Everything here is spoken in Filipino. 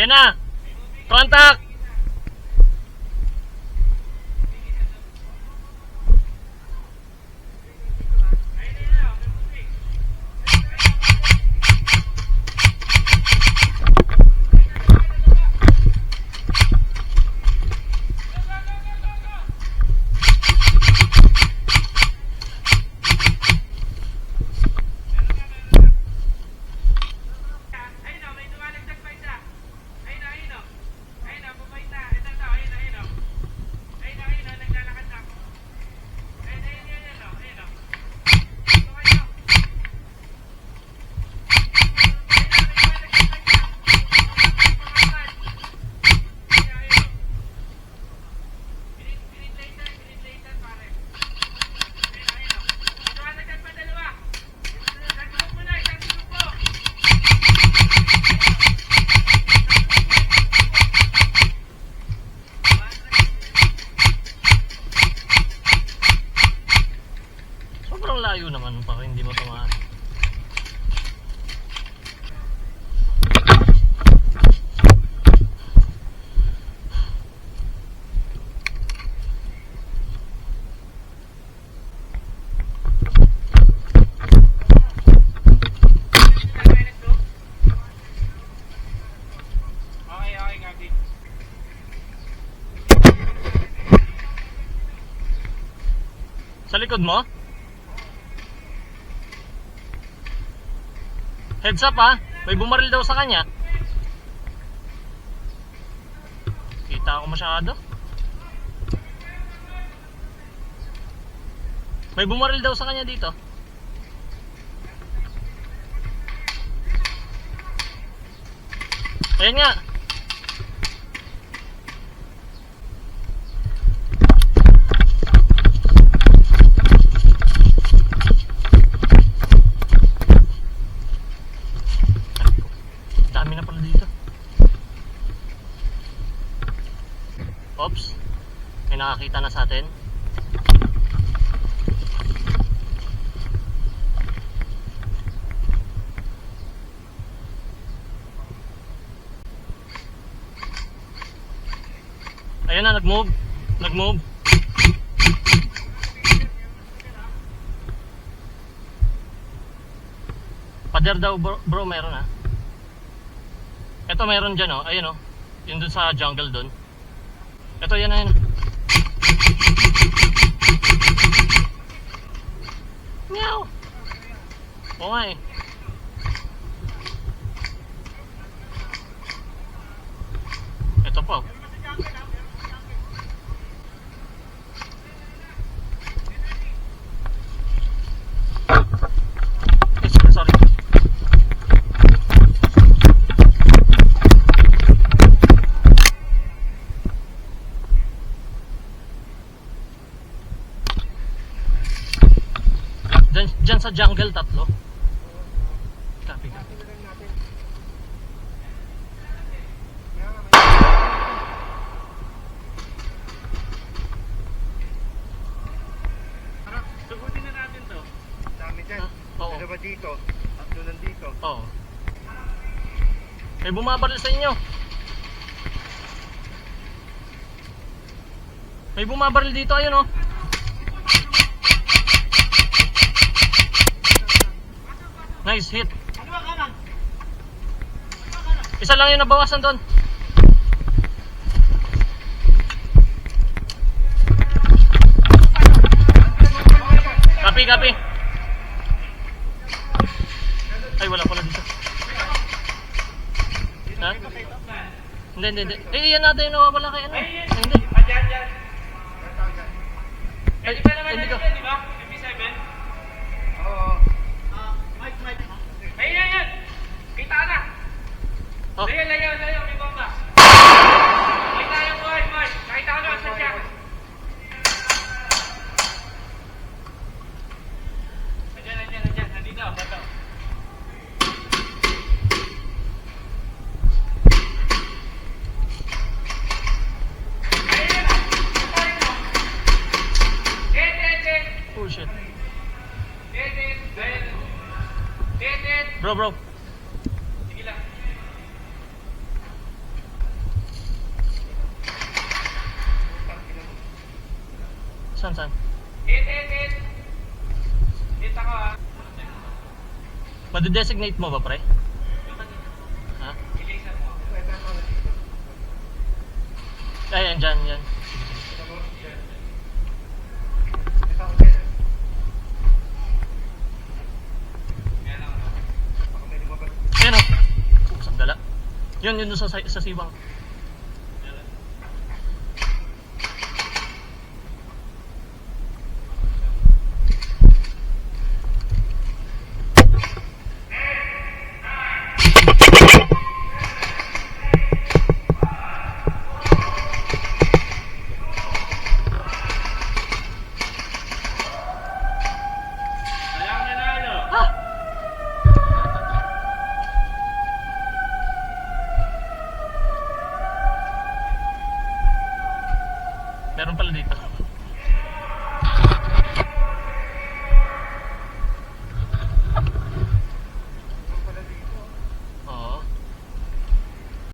Ayan na! Contact! Sobrang layo naman para hindi mo tamaan. Sa likod mo? Heads up ha, may bumaril daw sa kanya. Kita ako masyado. May bumaril daw sa kanya dito. Ayan nga. Dami na pala dito. Oops, may nakakita na sa atin. Ayan na, nag-move. Pader daw bro, meron ha. Ito meron dyan oh, ayun oh. Yun dun sa jungle dun. Ito yan na yun. Meow. Oo nga eh. Ito po. Sorry. Diyan sa jungle tatlo. Copy. Sugutin na natin to. Dami dyan. Oo. Dalawa dito. Tatlo nandito. Oo. May bumabaril sa inyo. May bumabaril dito, ayun oh. Nice hit. Isa lang yung nabawasan doon. Copy. Ay, wala pala dito. Ha? Hindi. Yan natin yung nawawala kay ano. Hindi. Ay, hindi ko. Di ba? MP7? Oo. Mike. Ayan. Kita na. Oh. Layo. May bomba. Ay tayo mo, Mike. Nakita ko na, sadya. Nandiyan. Nandito. Bato. Oh shit. Dead. Bro. Sige lang. Saan? Hit. Hit ako ah. Madedesignate mo ba, pre? Ha? Ilaser mo. Ayan, dyan, yan. Ayan o. Sandala. Yun doon sa sibang. Meron pala dito.